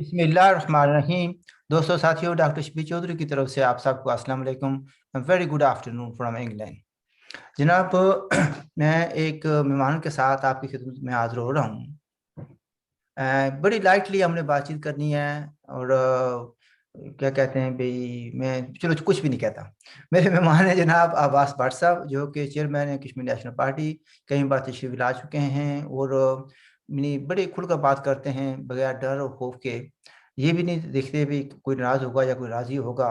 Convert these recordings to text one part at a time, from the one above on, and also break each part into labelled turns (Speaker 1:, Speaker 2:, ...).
Speaker 1: बिस्मिल्लाहिर्रहमानिर्रहीम। दोस्तों साथियों, डॉक्टर शबीर चौधरी की तरफ से आप सबको अस्सलाम वालेकुम। Very good afternoon from England. जनाब, मैं एक मेहमान के साथ आपकी खिदमत में हाजिर हो रहा हूँ। बड़ी लाइटली हमने बातचीत करनी है। और क्या कहते हैं भाई, मैं चलो कुछ भी नहीं कहता। मेरे मेहमान हैं जनाब अब्बास भट्ट साहब, जो कि चेयरमैन है कश्मीर नेशनल पार्टी। कई बार तशरीफ ला चुके हैं और बड़े खुलकर बात करते हैं बगैर डर और खौफ के। ये भी नहीं देखते भी कोई नाराज होगा या कोई राजी होगा।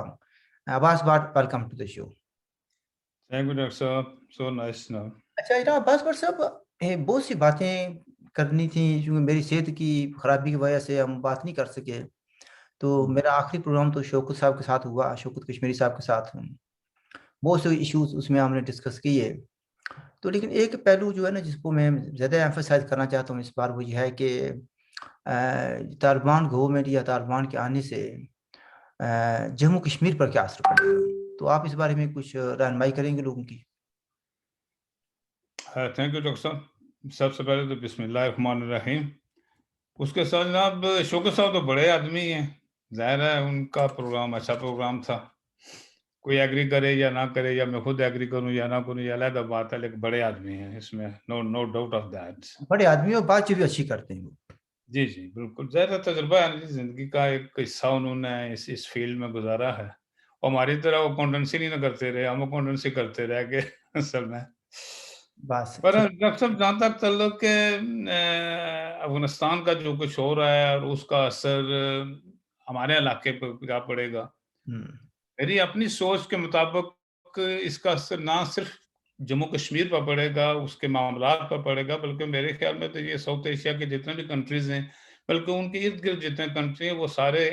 Speaker 1: Abbas Bhatt, welcome to the show.
Speaker 2: Thank you, Dr. Saab. So nice now.
Speaker 1: अच्छा जनाब अब्बास भट्ट साहब, बहुत सी बातें करनी थी, क्योंकि मेरी सेहत की खराबी की वजह से हम बात नहीं कर सके। तो मेरा आखिरी प्रोग्राम तो शौकत साहब के साथ हुआ, शौकत कश्मीरी साहब के साथ। बहुत से इश्यूज उसमें हमने डिस्कस किए। तो लेकिन एक पहलू जो है ना, जिसको मैं ज़्यादा एम्फेसाइज करना चाहता हूँ इस बार, वो ये है कि तालिबान गवर्नमेंट या तालिबान के आने से जम्मू कश्मीर पर क्या असर पड़ेगा। तो आप इस बारे में कुछ रहनुमाई करेंगे लोगों की।
Speaker 2: थैंक यू डॉक्टर साहब। सबसे पहले तो बिस्मिल्लाहिर्रहमानिर्रहीम। उसके साथ जनाब शौकत साहब तो बड़े आदमी हैं, जाहिर है उनका प्रोग्राम अच्छा प्रोग्राम था। कोई एग्री करे या ना करे, या मैं खुद एग्री करूं या ना करूं, ये अलग बात है, लेकिन बड़े आदमी हैं, इसमें no no doubt of that.
Speaker 1: बड़े आदमी और बातचीत भी अच्छी करते हैं वो।
Speaker 2: जी जी बिल्कुल, ज़्यादा तजुर्बा है, जिंदगी का एक हिस्सा उन्होंने इस फील्ड में गुजारा है। और हमारी तरह वो अकाउंटेंसी नहीं ना करते रहे, हम अकाउंटेंसी करते रह गए असल में।
Speaker 1: बात
Speaker 2: पर
Speaker 1: सच्ची।
Speaker 2: डॉक्टर साहब, जहाँ तक ताल्लुक के अफगानिस्तान का जो कुछ हो रहा है और उसका असर हमारे इलाके पर क्या पड़ेगा,
Speaker 1: हम्म।
Speaker 2: मेरी अपनी सोच के मुताबिक इसका असर ना सिर्फ जम्मू कश्मीर पर पड़ेगा, उसके मामलात पर पड़ेगा, बल्कि मेरे ख्याल में तो ये साउथ एशिया के जितने भी कंट्रीज हैं, बल्कि उनके इर्द गिर्द जितने कंट्री हैं, वो सारे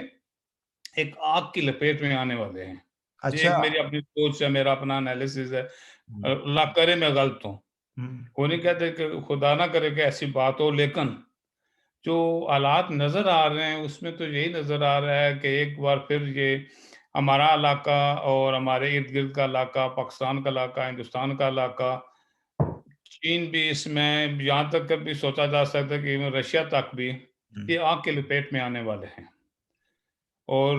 Speaker 2: एक आग की लपेट में आने वाले हैं। ये
Speaker 1: अच्छा।
Speaker 2: एक मेरी अपनी सोच है, मेरा अपना एनालिसिस है।
Speaker 1: हम्म।
Speaker 2: अल्लाह करे मैं गलत हूँ,
Speaker 1: हम्म।
Speaker 2: वो नहीं कहते कि खुदा ना करे कि ऐसी बात हो, लेकिन जो हालात नज़र आ रहे हैं उसमें तो यही नज़र आ रहा है कि एक बार फिर ये हमारा इलाका और हमारे इर्द गिर्द का इलाका, पाकिस्तान का इलाका, हिंदुस्तान का इलाका, चीन भी इसमें, यहाँ तक कभी सोचा जा सकता है कि इवन रशिया तक भी
Speaker 1: हम्म।
Speaker 2: ये आग के लपेट में आने वाले हैं। और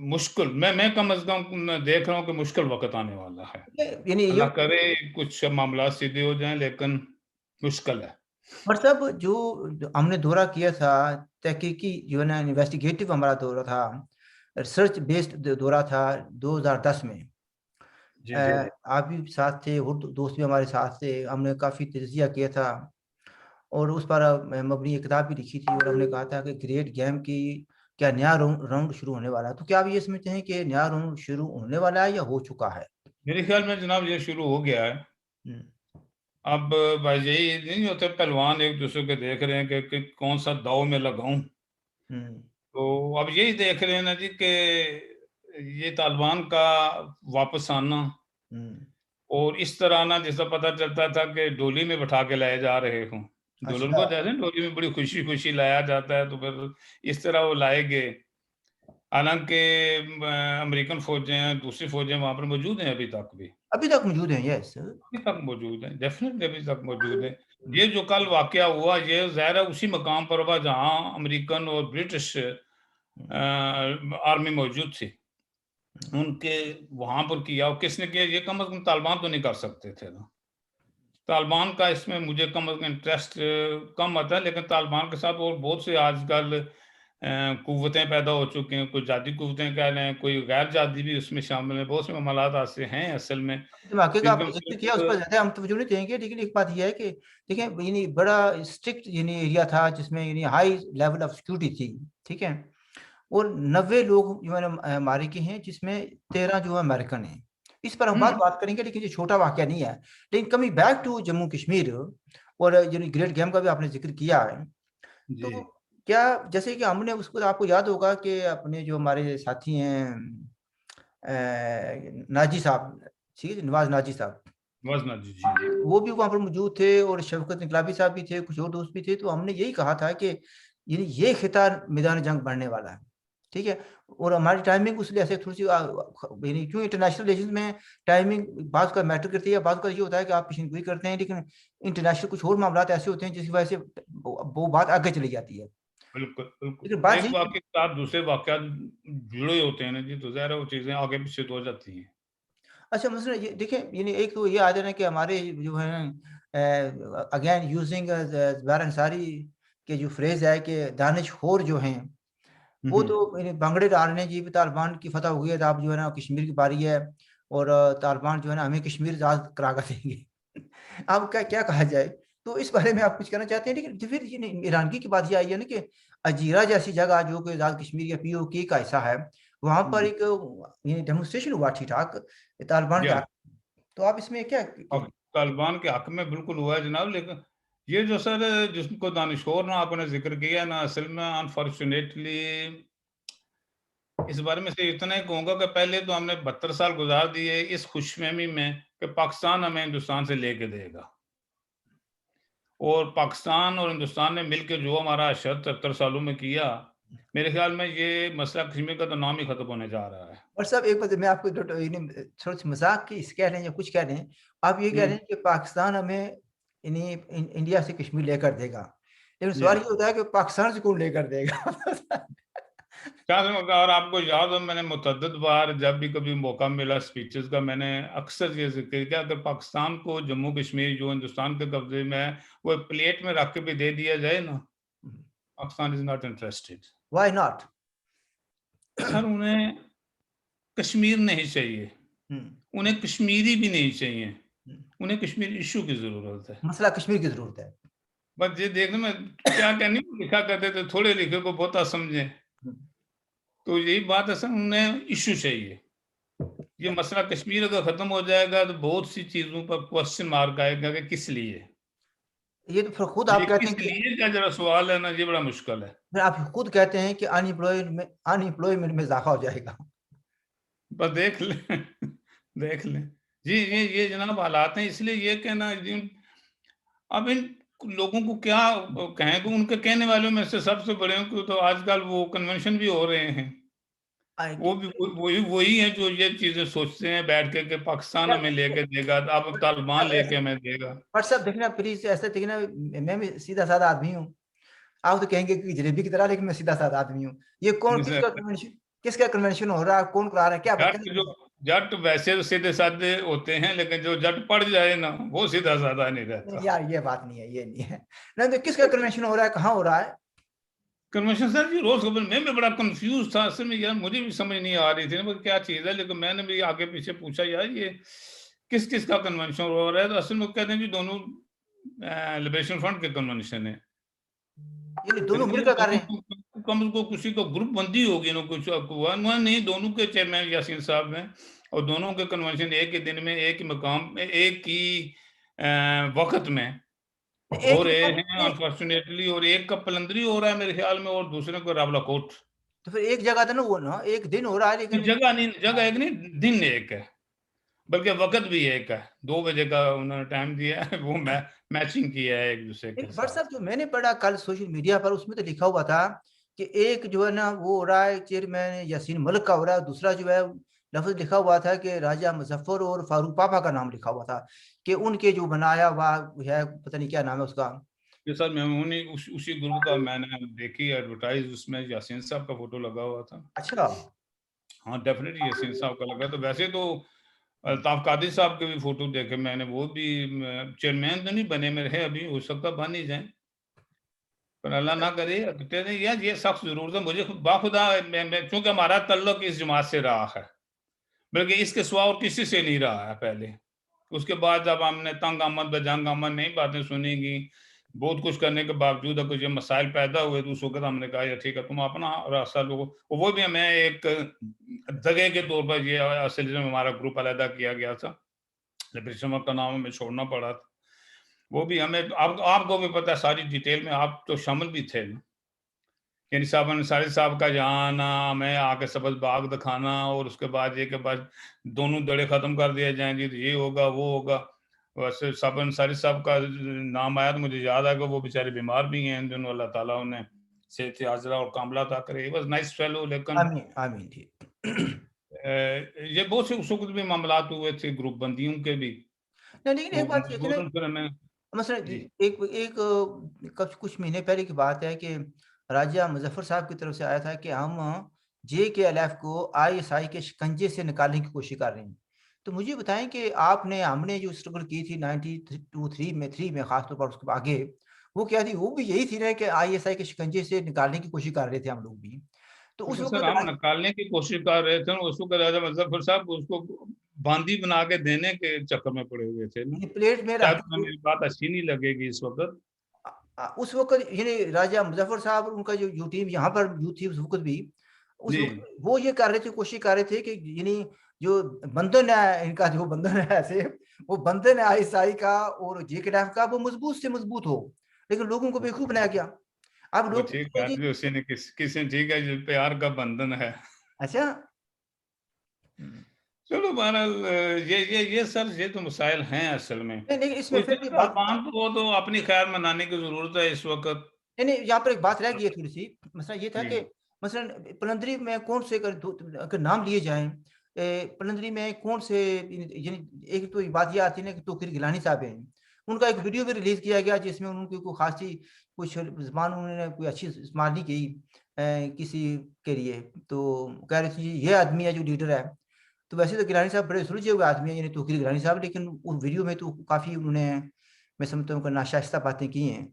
Speaker 2: मुश्किल, मैं कम अज कम मैं देख रहा हूँ कि मुश्किल वक्त आने वाला है।
Speaker 1: यानी ये
Speaker 2: अल्लाह करे कुछ मामला सीधे हो जाएं, लेकिन मुश्किल है।
Speaker 1: और सब जो हमने दौरा किया था, तहकीकी जो है ना, इन्वेस्टिगेटिव हमारा दौरा था, रिसर्च बेस्ड दौरा था 2010 में।
Speaker 2: जी जी।
Speaker 1: आप भी साथ थे और दोस्त भी हमारे साथ थे। हमने काफ़ी तजिया किया था और उस पर मबनी एक किताब भी लिखी थी, और हमने कहा था कि ग्रेट गेम की क्या नया राउंड शुरू होने वाला है। तो क्या आप ये समझते हैं कि नया राउंड शुरू होने वाला है या हो चुका है।
Speaker 2: मेरे ख्याल में जनाब ये शुरू हो गया है।
Speaker 1: हम्म।
Speaker 2: अब भाई यही नहीं होते, पहलवान एक दूसरे को देख रहे हैं कि कौन सा दाव में लगाऊं।
Speaker 1: हम्म।
Speaker 2: तो अब यही देख रहे हैं ना जी कि ये तालिबान का वापस आना,
Speaker 1: हम्म।
Speaker 2: और इस तरह आना जैसा पता चलता था कि डोली में बैठा के लाए जा रहे हों। दुल्हन
Speaker 1: अच्छा।
Speaker 2: को जैसे डोली में बड़ी खुशी खुशी लाया जाता है, तो फिर इस तरह वो लाए गए। हालांकि अमेरिकन फौजें, दूसरी फौजें वहां पर मौजूद हैं अभी तक भी।
Speaker 1: अभी तक मौजूद है, यस।
Speaker 2: अभी तक मौजूद है, डेफिनेटली अभी तक मौजूद है। ये जो कल वाकया हुआ, ये ज़ाहिर है उसी मकाम पर हुआ जहां अमेरिकन और ब्रिटिश आर्मी मौजूद थी। उनके वहां पर किया, और किसने किया, ये कम अज कम तालिबान तो नहीं कर सकते थे ना। तालिबान का इसमें मुझे कम अज कम इंटरेस्ट कम आता है, लेकिन तालिबान के साथ और बहुत से आजकल कुव्वतें पैदा हो चुकी हैं। कोई जादी कुव्वतें कह लें, कोई गैर जादी भी उसमें शामिल है। बहुत से मामलात ऐसे हैं असल में
Speaker 1: धमाके का
Speaker 2: जिनके
Speaker 1: आपने जिक्र किया, उस पर
Speaker 2: मतलब।
Speaker 1: ज्यादा हम तवज्जो नहीं देंगे, लेकिन एक बात यह है कि देखिए, यानी बड़ा स्ट्रिक्ट यानी एरिया था, जिसमें यानी हाई लेवल ऑफ सिक्योरिटी थी। ठीक है। और 90 लोग जो है ना मारे गए हैं, जिसमें 13 जो है अमेरिकन हैं। इस पर हम
Speaker 2: हम्म।
Speaker 1: बात करेंगे, लेकिन ये छोटा वाकया नहीं है। लेकिन coming back to Jammu Kashmir, और यानी ग्रेट गेम का भी आपने जिक्र किया है।
Speaker 2: जी।
Speaker 1: तो क्या, जैसे कि हमने उसको, आपको याद होगा कि अपने जो हमारे साथी हैं नाजी साहब, ठीक है, नवाज नाजी साहब,
Speaker 2: वजना जी जी।
Speaker 1: वो भी वहां पर मौजूद थे, और शफकत इनकलाबी साहब भी थे, कुछ और दोस्त भी थे। तो हमने यही कहा था कि ये खिता मैदान जंग बढ़ने वाला है। ठीक है। और हमारी टाइमिंग उसलिए ऐसे थोड़ी सी यानी क्यों इंटरनेशनल रिलेशन में टाइमिंग बात का मैटर करती है। बात का ये होता है कि आप पेशन गोई करते हैं, लेकिन इंटरनेशनल कुछ और मामला ऐसे होते हैं जिसकी वजह से वो बात आगे चली जाती है।
Speaker 2: बिल्कुल, बिल्कुल।
Speaker 1: लेकिन बात
Speaker 2: एक
Speaker 1: यही
Speaker 2: वाक़ये के साथ दूसरे वाक़यात जुड़े होते हैं ना जी, तो ज़ाहिर है वो चीज़ें आगे पीछे तो हो जाती हैं।
Speaker 1: अच्छा मसला ये देखिए यानी एक तो ये आ जाना कि हमारे जो है अगेन यूजिंग ज़बार अंसारी के जो फ्रेज़ है कि दानिशखोर जो हैं,
Speaker 2: हुँ,
Speaker 1: वो
Speaker 2: हुँ।
Speaker 1: तो यानी भंगड़े डाल रहे हैं जी तालिबान की फ़तह हो गई है, तो अब जो है ना कश्मीर की बारी है और तालिबान जो है ना हमें कश्मीर आज़ाद करा कर देंगे। अब क्या क्या कहा जाए? तो इस बारे में आप कुछ कहना चाहते हैं? लेकिन फिर ये नहीं हैरानगी की बात ये आई है ना कि अजीरा जैसी जगह जो कि आज़ाद कश्मीर या पीओके का हिस्सा है, वहाँ पर
Speaker 2: हुँ,
Speaker 1: एक ये डेमोंस्ट्रेशन हुआ ठीक-ठाक तालिबान के
Speaker 2: या
Speaker 1: हक़ तो आप इसमें क्या
Speaker 2: अब तालिबान के हक़ में बिल्कुल हुआ है जनाब, लेकिन ये जो सर जिसको दानिशौर ना आपने ज़िक्र किया ना, असल में अनफॉर्च्यूनेटली इस बारे में से इतना ही कहूँगा कि पहले तो हमने 72 साल गुज़ार दिए इस खुशफ़हमी में कि पाकिस्तान हमें हिंदुस्तान से लेके देगा। और पाकिस्तान और हिंदुस्तान ने मिलके जो हमारा 70 सालों में किया, मेरे ख़्याल में ये मसला कश्मीर का तो नाम ही ख़त्म होने जा रहा है।
Speaker 1: और साहब एक बात मैं आपको थोड़ी-सी मज़ाक की कह लें या कुछ कह लें, आप ये कह रहे
Speaker 2: हुँ,
Speaker 1: हैं कि पाकिस्तान हमें यानी इंडिया से कश्मीर लेकर देगा। लेकिन
Speaker 2: या
Speaker 1: सवाल ये होता है कि पाकिस्तान से कौन लेकर देगा?
Speaker 2: क्या समझता और आपको याद हो मैंने मुतअद्दिद बार जब भी कभी मौका मिला स्पीचेज़ का मैंने अक्सर ये ज़िक्र किया अगर पाकिस्तान को जम्मू कश्मीर जो हिंदुस्तान के कब्ज़े में है, वो एक प्लेट में रख के भी दे दिया जाए ना, Pakistan is not interested.
Speaker 1: Why not?
Speaker 2: Sir उन्हें कश्मीर नहीं चाहिए,
Speaker 1: हुँ,
Speaker 2: उन्हें कश्मीरी भी नहीं चाहिए,
Speaker 1: हुँ।
Speaker 2: उन्हें कश्मीर इश्यू की ज़रूरत है।
Speaker 1: मसला कश्मीर की ज़रूरत है।
Speaker 2: बस ये देखने में क्या कहनी लिखा करते थे, थोड़े लिखे को बहुता समझें।
Speaker 1: हुँ।
Speaker 2: तो यही बात है सर उन्हें इश्यू चाहिए। ये मसला कश्मीर अगर ख़त्म हो जाएगा तो बहुत सी चीज़ों पर क्वेश्चन मार्क आएगा कि किस लिए?
Speaker 1: ये तो फिर खुद
Speaker 2: ये
Speaker 1: आप कहते
Speaker 2: किस
Speaker 1: हैं कि
Speaker 2: लिए का ज़रा सवाल है ना, ये बड़ा मुश्किल है।
Speaker 1: फिर आप खुद कहते हैं कि अनएम्प्लॉयमेंट में इज़ाफ़ा हो जाएगा।
Speaker 2: बस देख लें, देख लें। जी, ये जनाब हालात हैं इसलिए ये कहना जी अब इन लोगों को क्या कहें कि उनके कहने वालों में से सबसे बड़े को तो आजकल वो कन्वेंशन भी हो रहे हैं। वो भी वही वही हैं जो ये चीज़ें सोचते हैं बैठ के कि पाकिस्तान हमें लेके देगा, अब तालिबान लेके हमें देगा।
Speaker 1: बट साहब देखना प्लीज़ ऐसा देखिए ना मैं भी सीधा-साधा आदमी हूँ। आप तो कहेंगे कि जलेबी की तरह लेकिन मैं सीधा-साधा आदमी हूँ। ये कौन किसका कन्वेंशन हो रहा है? कौन करा रहा है? क्या
Speaker 2: जट
Speaker 1: क्या
Speaker 2: जो जट वैसे तो सीधे-साधे होते हैं, लेकिन जो जट पड़ जाए ना, वो सीधा-साधा नहीं
Speaker 1: नहीं
Speaker 2: रहता।
Speaker 1: यार ये बात नहीं है, ये नहीं है। नहीं तो किसका कन्वेंशन हो रहा है? कहाँ हो रहा है?
Speaker 2: कन्वेंशन सर जी रोज़ खबर मैं भी बड़ा कन्फ्यूज़ था असल में यार मुझे भी समझ नहीं आ रही थी ना क्या चीज़ है, लेकिन मैंने भी आगे-पीछे पूछा यार ये किस-किस का कन्वेंशन हो रहा है? तो असल में वो कहते हैं जी दोनों लिबरेशन फ्रंट के कन्वेंशन है।
Speaker 1: ये दोनों
Speaker 2: मैंने कहा
Speaker 1: मिलकर कर रहे
Speaker 2: दोनों
Speaker 1: हैं।
Speaker 2: को कम को किसी को ग्रुप बंदी होगी ना कुछ हुआ हुआ नहीं दोनों के चेयरमैन यासीन साहब हैं और दोनों के कन्वेंशन एक ही दिन में एक ही मकाम में एक ही वक़्त में हो
Speaker 1: एक ही
Speaker 2: रहे
Speaker 1: मकान
Speaker 2: हैं
Speaker 1: नहीं,
Speaker 2: अनफॉर्चुनेटली और एक का पलंदरी हो रहा है मेरे ख़्याल में और दूसरे को रावलाकोट।
Speaker 1: तो फिर एक जगह था ना वो ना, एक दिन हो रहा है लेकिन
Speaker 2: जगह एक नहीं दिन एक है, बल्कि वक़्त भी एक है। 2 बजे का उन्होंने टाइम दिया है वो मैचिंग किया है एक-दूसरे के
Speaker 1: लेकिन बट
Speaker 2: साथ।
Speaker 1: साहब जो मैंने पढ़ा कल सोशल मीडिया पर उसमें तो लिखा हुआ था कि एक जो है ना वो हो रहा है चेयरमैन यासीन मलिक का हो रहा है, दूसरा जो है लफ्ज़ लिखा हुआ था कि राजा मुज़फ़्फ़र और फारूक पापा का नाम लिखा हुआ था कि उनके जो बनाया हुआ है पता नहीं क्या नाम है उसका।
Speaker 2: जी सर, मैं उन्हीं उसी ग्रुप का मैंने देखी एडवर्टाइज़ उसमें यासीन साहब का फ़ोटो लगा हुआ था।
Speaker 1: अच्छा।
Speaker 2: हाँ, डेफ़िनेटली यासीन साहब का लगा तो वैसे तो
Speaker 1: हुँ।
Speaker 2: अल्ताफ़ कादरी साहब के भी फ़ोटो देखे मैंने वो भी चेयरमैन तो नहीं बने मेरे हैं अभी हो सकता है बन ही जाएँ। पर अल्लाह ना करे कहते हैं यार ये सख्त ज़रूरत है मुझे बाखुदा मैं चूँकि हमारा तल्लुक इस जमात से रहा है, बल्कि इसके सिवा और किसी से नहीं रहा है पहले। उसके बाद जब हमने तंग आमद बजंग आमद नहीं बातें सुनी की, बहुत कुछ करने के बावजूद अगर ये मसाइल पैदा हुए तो उस वक़्त हमने कहा यार ठीक है तुम अपना रास्ता लो। वो भी हमें एक जगह के तौर पर ये सिलसिले में हमारा ग्रुप अलहदा किया गया था। लिबरेशन वर्क का नाम हमें छोड़ना पड़ा था। वो भी हमें आपको भी पता है सारी डिटेल में आप तो शामिल भी थे ना। यानी साहब अंसारी साहब का यहाँ आना, हमें आके सब्ज़ बाग दिखाना और उसके बाद ये कि बस दोनों दड़े ख़त्म कर दिए जाएँगे तो ये होगा, वो होगा। वैसे साहब अंसारी साहब का नाम आया तो मुझे याद आ गया वो बेचारे बीमार भी हैं इन दिनों अल्लाह ताला उन्हें सेहत हाज़िरा और कामिला अता करे। ही वाज़ नाइस फेलो लेकिन
Speaker 1: आमीन, आमीन जी।
Speaker 2: ये बहुत से उस वक़्त भी मामलात हुए थे ग्रुप बंदियों के भी।
Speaker 1: नहीं लेकिन
Speaker 2: तो
Speaker 1: एक बात देखिए ना
Speaker 2: मजबूरन फिर हमें
Speaker 1: मसलन
Speaker 2: जी।
Speaker 1: एक एक कुछ महीने पहले की बात है कि राजा मुजफ्फर साहब की तरफ से आया था कि हम JKLF को ISI के शिकंजे से निकालने की कोशिश कर रहे हैं। तो मुझे बताएँ कि आपने हमने जो स्ट्रगल की थी 92-3 में 3 में ख़ास तौर पर उसके आगे, वो क्या थी? वो भी यही थी ना कि ISI के शिकंजे से निकालने की कोशिश कर रहे थे हम लोग भी। तो उस
Speaker 2: तो सर
Speaker 1: वक़्त
Speaker 2: हम निकालने की कोशिश कर रहे थे, उस वक्त राजा मुजफ्फर साहब उसको बांदी बना के देने के चक्कर में पड़े हुए थे ना।
Speaker 1: प्लेट में रख
Speaker 2: शायद तुम्हें मेरी बात अच्छी नहीं लगेगी इस वक्त।
Speaker 1: उस वक़्त यानी राजा मुज़फ़्फ़र साहब उनका जो टीम यहाँ पर मौजूद थी उस वक़्त भी, उस
Speaker 2: जी
Speaker 1: वक़्त वो ये कर रहे थे, कोशिश कर रहे थे कि यानी जो बंधन है इनका, जो बंधन है ऐसे, वो बंधन है आईएसआई का और जेकेडीएफ का, वो मज़बूत से मज़बूत हो। लेकिन लोगों को बेवकूफ़ बनाया गया। अब
Speaker 2: वो
Speaker 1: लोग
Speaker 2: ठीक
Speaker 1: पूछते
Speaker 2: है
Speaker 1: हैं जी।
Speaker 2: जो उसी ने किसी ने ठीक है जो प्यार का बंधन है।
Speaker 1: अच्छा। हुँ।
Speaker 2: चलो बहरहाल ये सर ये तो मसाइल हैं असल में।
Speaker 1: नहीं, लेकिन इसमें
Speaker 2: उस
Speaker 1: फिर भी बात,
Speaker 2: तालिबान को वो तो अपनी खैर मनाने की जरूरत है इस वक्त।
Speaker 1: नहीं, नहीं, यहाँ पर एक बात रह गई है थोड़ी-सी। मसला ये था
Speaker 2: जी
Speaker 1: कि मसलन पलंदरी में कौन से अगर नाम लिए जाएँ, पलंदरी में कौन से यानी एक तो बात ये आती है ना कि तौकीर गिलानी साहब हैं। उनका एक वीडियो भी रिलीज़ किया गया जिसमें उनकी कोई ख़ासी कुछ ज़बान उन्होंने कोई अच्छी इस्तेमाल नहीं की किसी के लिए। तो कह रहे थे जी ये आदमी है जो लीडर है। तो वैसे तो गिलानी साहब बड़े सुलझे हुए आदमी हैं यानी तौकीर गिलानी साहब, लेकिन उस वीडियो में तो काफ़ी उन्होंने, मैं समझता हूँ कि नाशाइस्ता बातें की हैं।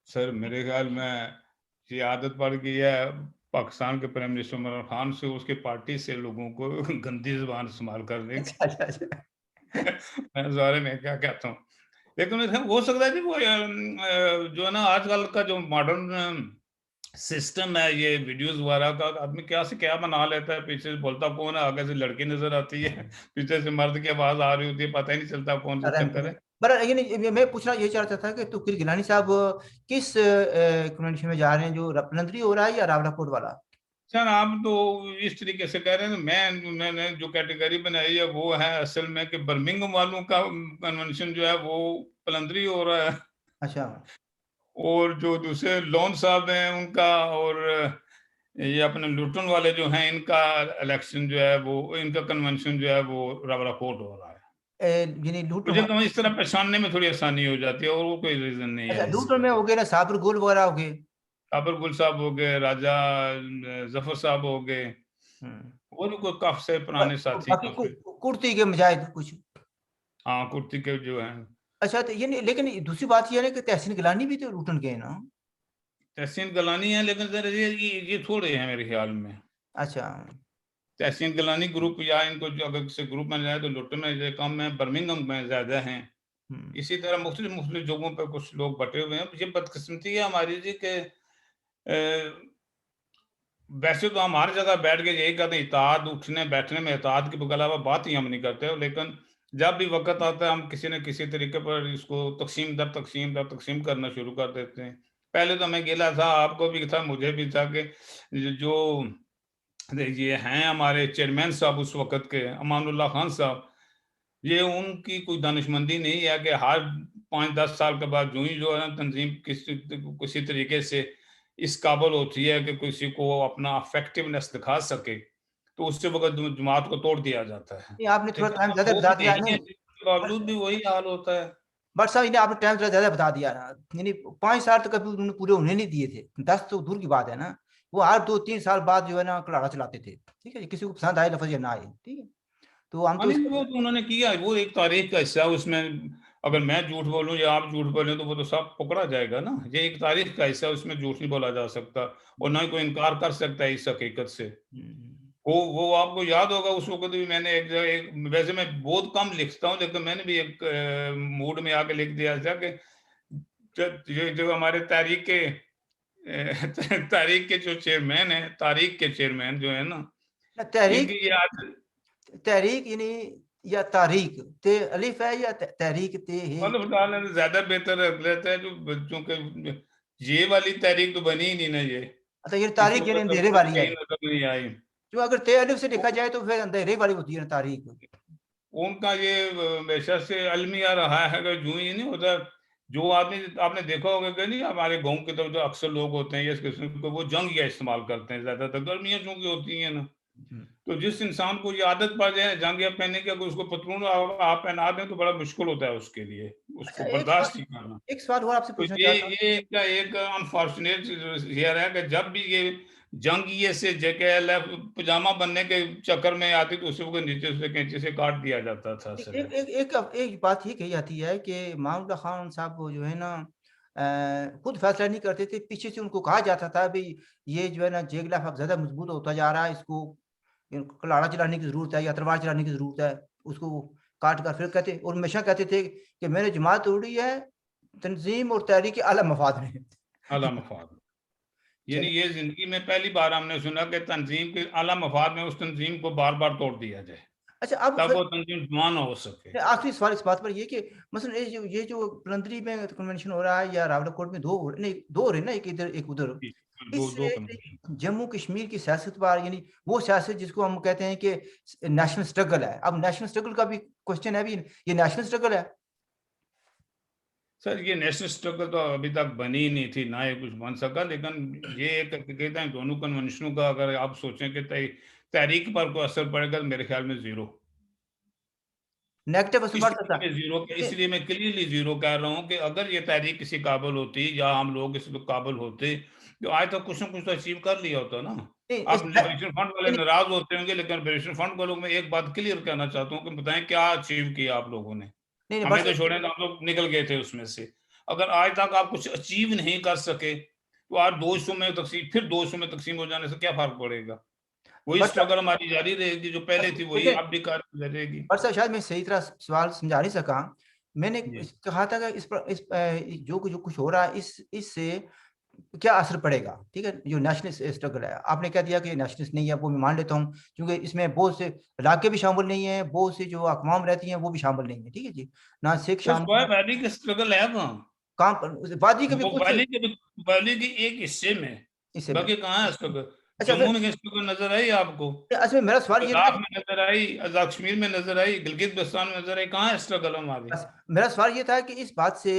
Speaker 2: सर मेरे ख्याल में ये आदत पड़ गई है पाकिस्तान के प्राइम मिनिस्टर इमरान खान से, उसके पार्टी से लोगों को गंदी जुबान इस्तेमाल करने की।
Speaker 1: अच्छा, अच्छा, अच्छा।
Speaker 2: मैं इस बारे में क्या कहता हूँ, लेकिन हो सकता है जी वो जो है ना आजकल का जो मॉडर्न सिस्टम है ये वीडियोस वगैरह का, आदमी क्या से क्या बना लेता है, पीछे से बोलता कौन है, आगे से लड़की नजर आती है, पीछे से मर्द की आवाज आ रही होती है, पता ही नहीं चलता कौन सा चक्कर है।
Speaker 1: पर ये नहीं, मैं पूछना ये चाहता था कि तुकीर गिलानी साहब किस कम्युनिटी में जा रहे हैं, जो रपनंदरी हो रहा है या रावलाकोट वाला?
Speaker 2: सर आप तो इस तरीके से कह रहे हैं, मैंने जो कैटेगरी बनाई है वो है असल में कि बर्मिंघम वालों का कन्वेंशन जो है वो पलंदरी हो रहा है,
Speaker 1: अच्छा।
Speaker 2: और जो दूसरे लोन साहब हैं उनका, और ये अपने लुटन वाले जो हैं इनका इलेक्शन जो है वो, इनका कन्वेंशन जो है वो रावलाकोट हो रहा है।
Speaker 1: यानी लूट
Speaker 2: मुझे तो इस तरह पहचानने में थोड़ी आसानी हो जाती है, और वो कोई रीजन नहीं
Speaker 1: अच्छा,
Speaker 2: है
Speaker 1: लूट
Speaker 2: इसका।
Speaker 1: में हो गए ना, साबर गोल वगैरह हो गए।
Speaker 2: काबर गुल साहब हो गए, राजा जफर साहब हो गए,
Speaker 1: हम्म।
Speaker 2: वो भी कोई काफी से पुराने साथी हैं
Speaker 1: बाकी
Speaker 2: उसमें।
Speaker 1: कुर्ती के मुजाहिद कुछ।
Speaker 2: हाँ कुर्ती के जो हैं।
Speaker 1: अच्छा, तो ये नहीं, लेकिन दूसरी बात ये है ना कि तहसीन गिलानी भी तो लूटन के हैं ना।
Speaker 2: तहसीन गलानी है, लेकिन सर ये थोड़े हैं मेरे ख्याल में।
Speaker 1: अच्छा।
Speaker 2: तहसीन गलानी ग्रुप, या इनको जो अगर किसी ग्रुप में जाए तो लुटन में जो कम है, बर्मिंघम में ज्यादा हैं।
Speaker 1: हम्म।
Speaker 2: इसी तरह मुख्तलिफ मुख्तलिफ जगहों पर कुछ लोग बटे हुए हैं। ये बदकिस्मती है हमारी जी के वैसे तो हम हर जगह बैठ के यही कहते हैं, इत्तेहाद, उठने बैठने में इत्तेहाद के अलावा बात ही हम नहीं करते, लेकिन जब भी वक्त आता है हम किसी न किसी तरीके पर इसको तकसीम करना शुरू कर देते हैं। पहले तो हमें गिला था, आपको भी था, मुझे भी था कि जो ये हैं हमारे चेयरमैन साहब उस वक्त के, अमानुल्लाह खान साहब, ये उनकी कोई दानिशमंदी नहीं है कि हर 5-10 साल के बाद जो ही जो है ना तंजीम किसी तरीके से इस काबिल होती है कि किसी को अपना अफेक्टिवनेस दिखा सके, तो उससे वक्त जमात को तोड़ दिया जाता है।
Speaker 1: नहीं, आपने थोड़ा
Speaker 2: लेकिन
Speaker 1: टाइम
Speaker 2: अब
Speaker 1: ज्यादा
Speaker 2: वो
Speaker 1: बता दिया
Speaker 2: नहीं है,
Speaker 1: नहीं।
Speaker 2: इसके बावजूद भी वही हाल होता है।
Speaker 1: बट साहब, इन्हें आपने टाइम थोड़ा ज्यादा बता दिया ना। यानी 5 साल तक कभी उन्होंने पूरे होने नहीं दिए थे, 10 तो दूर की बात है ना। वो हर 2-3 साल बाद जो है ना कड़ाड़ा चलाते थे। ठीक है जी, किसी को पसंद आए लफज या ना आए, ठीक है। तो हम
Speaker 2: हाँ
Speaker 1: तो
Speaker 2: नहीं,
Speaker 1: इसको,
Speaker 2: वो तो उन्होंने किया, वो एक तारीख का हिस्सा है उसमें। अगर मैं झूठ बोलूं या आप झूठ बोलें तो वो तो सब पकड़ा जाएगा ना। ये एक तारीख का हिस्सा है, उसमें झूठ नहीं बोला जा सकता, और ना ही कोई इनकार कर सकता है इस हकीकत से। वो आपको याद होगा उस वक्त भी मैंने एक जगह वैसे मैं बहुत कम लिखता हूँ, लेकिन मैंने भी एक मूड में आके लिख दिया था कि ये जो हमारे तारीख के जो चेयरमैन है, तारीख के चेयरमैन जो है ना,
Speaker 1: तहरीक,
Speaker 2: इनकी याद,
Speaker 1: तहरीक यानी या तारीख, ते अलिफ है या तहरीक ते है?
Speaker 2: मतलब डालने से ज्यादा बेहतर रख लेता है, जो बच्चों के ये वाली तारीख तो बनी ही नहीं ना ये,
Speaker 1: अच्छा, ये
Speaker 2: इस
Speaker 1: तारीख यानी
Speaker 2: वक्त
Speaker 1: अंधेरे
Speaker 2: तक
Speaker 1: वाली है।
Speaker 2: कहीं नजर नहीं आई।
Speaker 1: जो अगर ते अलिफ से लिखा जाए तो फिर अंधेरे वाली होती है ना तारीख।
Speaker 2: उनका ये हमेशा से अलमिया रहा है कि यूं ही नहीं होता। जो आदमी आपने देखा होगा कि नहीं, हमारे गांव की तरफ जो अक्सर लोग होते हैं इस किस्म के, वो जंग या इस्तेमाल करते हैं ज्यादातर, गर्मियां चूंकि होती हैं ना। तो जिस इंसान को ये आदत पड़ जाए जंगिया पहनने की, अगर उसको पतलून आप पहना दें तो बड़ा मुश्किल होता है उसके लिए। उसको
Speaker 1: अच्छा,
Speaker 2: बर्दाश्त नहीं करना।
Speaker 1: एक सवाल और आपसे
Speaker 2: तो
Speaker 1: पूछना
Speaker 2: ये
Speaker 1: चाहता हूँ।
Speaker 2: ये का एक अनफॉर्चुनेट हियर है कि जब भी ये जंग ये से जेकेएलएफ पजामा बनने के चक्कर में आती तो उसी को नीचे से कैंची से काट दिया जाता था
Speaker 1: एक
Speaker 2: सर।
Speaker 1: एक एक एक एक बात ये कही जाती है कि मामूला खान साहब को जो है ना खुद फैसला नहीं करते थे, पीछे से उनको कहा जाता था भाई ये जो है ना जे गिलाफ अब ज्यादा मजबूत होता जा रहा है, इसको कलाड़ा चलाने की जरूरत है या तलवार चलाने की जरूरत है, उसको काट कर फिर कहते और हमेशा कहते थे कि मैंने जमात तोड़ी है तंजीम और तहरीक आला मफाद में।
Speaker 2: आला मफाद, यानी
Speaker 1: चले
Speaker 2: ये जिंदगी में पहली बार हमने सुना कि तंजीम के आला मफाद में उस तंजीम को बार बार तोड़ दिया जाए
Speaker 1: अच्छा, अब
Speaker 2: तब
Speaker 1: फिर
Speaker 2: वो तंजीम जवान हो सके।
Speaker 1: आखिरी सवाल इस बात पर ये कि मसलन ये जो कलंदरी में कन्वेंशन हो रहा है या रावलकोट में नहीं दो हो रहे हैं ना, एक इधर एक उधर,
Speaker 2: जी, दो दो
Speaker 1: इससे
Speaker 2: कन्वेंशन।
Speaker 1: जम्मू कश्मीर की सियासत पर यानी वो सियासत जिसको हम कहते हैं कि नेशनल स्ट्रगल है, अब नेशनल स्ट्रगल का भी क्वेश्चन है भी, ये नेशनल स्ट्रगल है।
Speaker 2: सर ये नेशनल स्ट्रगल तो अभी तक बनी ही नहीं थी, ना ये कुछ बन सका, लेकिन ये एक कहते हैं दोनों कन्वेंशनों का अगर आप सोचें कि तहरीक पर कोई असर पड़ेगा तो मेरे ख्याल में जीरो।
Speaker 1: नेगेटिव असर पड़ सकता
Speaker 2: इसलिए मैं जीरो,
Speaker 1: है।
Speaker 2: इसलिए मैं क्लियरली जीरो कह रहा हूँ कि अगर ये तहरीक किसी काबिल होती या हम लोग इस काबिल होते तो आज तक कुछ ना कुछ तो अचीव कर लिया होता ना।
Speaker 1: नहीं
Speaker 2: आप लिबरेशन फंड वाले
Speaker 1: नहीं
Speaker 2: नाराज होते होंगे, लेकिन लिबरेशन फंड वालों में एक बात क्लियर कहना चाहता हूँ कि बताएं क्या अचीव किया आप लोगों ने।
Speaker 1: नहीं
Speaker 2: हमें तो छोड़ें तो हम लोग निकल गए थे उसमें से। अगर आज तक आप कुछ अचीव नहीं कर सके तो आज 2 हिस्सों में तकसीम, फिर 2 हिस्सों में तकसीम हो जाने से क्या फर्क पड़ेगा? वही
Speaker 1: बट
Speaker 2: स्ट्रगल हमारी जारी रहेगी जो पहले थी, वही
Speaker 1: देखिए
Speaker 2: अब भी जारी रहेगी।
Speaker 1: बट सर शायद मैं सही तरह सवाल समझा नहीं सका। मैंने
Speaker 2: जी।
Speaker 1: कहा था कि जो कुछ हो रहा है इससे क्या असर पड़ेगा, ठीक है, जो नेशनल स्ट्रगल है, आपने कह दिया कि नेशनलिस्ट नहीं है, वो मैं मान लेता हूँ क्योंकि इसमें बहुत से इलाके भी शामिल नहीं है, बहुत से जो अकवाम रहती हैं वो भी शामिल नहीं है, ठीक है जी, ना सिख
Speaker 2: तो
Speaker 1: शामिल
Speaker 2: स्क्वायर
Speaker 1: है,
Speaker 2: वैली की स्ट्रगल है कहाँ?
Speaker 1: काम पर वादी के भी
Speaker 2: वो
Speaker 1: कुछ
Speaker 2: वैली के एक हिस्से में,
Speaker 1: हिस्से में।
Speaker 2: बाकी कहाँ है स्ट्रगल?
Speaker 1: अच्छा
Speaker 2: जम्मू
Speaker 1: फिर
Speaker 2: में स्ट्रगल नजर आई आपको?
Speaker 1: अच्छा मेरा सवाल ये था
Speaker 2: लद्दाख
Speaker 1: कि
Speaker 2: में नजर आई, आजाद कश्मीर में नजर आई, गिलगित बल्तिस्तान में नजर आई, कहाँ है स्ट्रगल हमारे?
Speaker 1: बस मेरा सवाल ये था कि इस बात से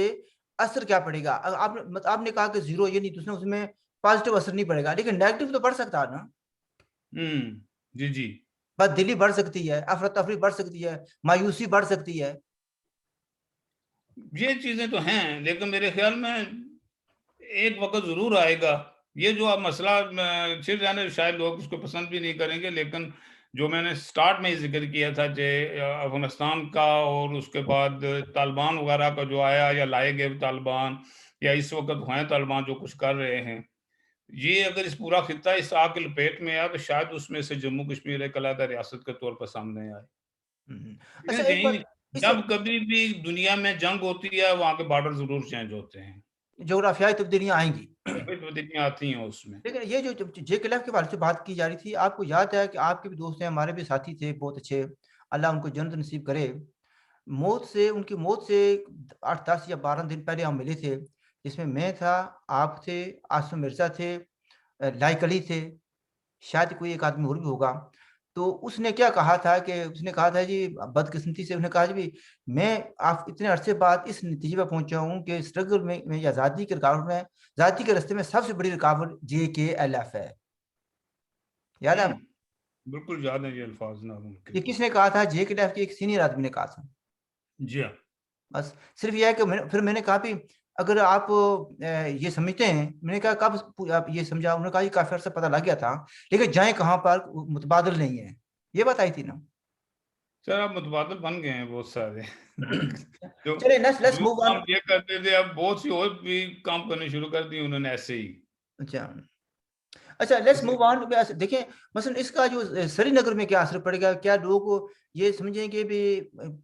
Speaker 1: असर क्या पड़ेगा, आपने कहा कि जीरो, ये नहीं दूसरा उसमें पॉजिटिव असर नहीं पड़ेगा, लेकिन नेगेटिव तो पड़ सकता है ना।
Speaker 2: जी जी।
Speaker 1: बस दिली बढ़ सकती है, अफरा तफरी बढ़ सकती है, मायूसी बढ़ सकती है।
Speaker 2: ये चीजें तो हैं, लेकिन मेरे ख्याल में एक वक्त जरूर आएगा। ये जो अब मसला छिड़ जाने, शायद लोग इसको पसंद भी नहीं करेंगे, लेकिन जो मैंने स्टार्ट में ही जिक्र किया था जे अफगानिस्तान का और उसके बाद तालिबान वगैरह का जो आया या लाए गए तालिबान या इस वक्त हैं तालिबान जो कुछ कर रहे हैं, ये अगर इस पूरा खित्ता इस आग की लपेट में आया तो शायद उसमें से जम्मू कश्मीर एक अलग रियासत के तौर पर सामने आए।
Speaker 1: हम्म। अच्छा
Speaker 2: लेकिन
Speaker 1: एक बात
Speaker 2: यही,
Speaker 1: इस
Speaker 2: जब कभी भी दुनिया में जंग होती है वहां के बॉर्डर जरूर चेंज होते हैं,
Speaker 1: जोग्राफियाई तब्दीलियां आएंगी।
Speaker 2: तब्दीलियां आती हैं उसमें।
Speaker 1: लेकिन ये जो जे के के बारे से बात की जा रही थी, आपको याद है कि आपके भी दोस्त हैं, हमारे भी साथी थे बहुत अच्छे, अल्लाह उनको जन्नत नसीब करे। उनकी मौत से 8 10 या 12 दिन पहले हम मिले थे, जिसमें मैं था, आप थे, आसम मिर्जा थे, लाइक अली थे, शायद कोई एक आदमी और भी होगा। तो उसने क्या कहा था कि उसने कहा था जी, बदकिस्मती से उसने कहा जी भी, मैं आप इतने अरसे बाद इस नतीजे पर पहुंचा हूँ कि स्ट्रगल में या आज़ादी के रुकावट में, आज़ादी के रास्ते में सबसे बड़ी रुकावट JKLF है। याद है आपको?
Speaker 2: बिल्कुल याद है ये अल्फाज ना उनके
Speaker 1: ये
Speaker 2: तो।
Speaker 1: किसने कहा था? JKLF के एक सीनियर आदमी ने कहा था।
Speaker 2: जी हाँ।
Speaker 1: बस सिर्फ यह है कि फिर मैंने कहा भी, अगर आप ये समझते हैं, मैंने कहा कब आप ये समझा, उन्होंने कहा ये काफी अर्सा पता लग गया था, लेकिन जाए कहाँ पर, मुतबादल नहीं है, ये बात आई थी ना।
Speaker 2: सर अब मुतबादल बन गए हैं बहुत सारे। जो
Speaker 1: चलिए लेट्स
Speaker 2: जो
Speaker 1: मूव
Speaker 2: काम
Speaker 1: ऑन।
Speaker 2: ये करते थे अब बहुत सी और भी काम करने शुरू कर दिए उन्होंने ऐसे ही।
Speaker 1: अच्छा अच्छा लेट्स
Speaker 2: इसलिए
Speaker 1: मूव ऑन। देखें मसलन इसका जो श्रीनगर में क्या असर पड़ेगा, क्या लोग ये समझेंगे भी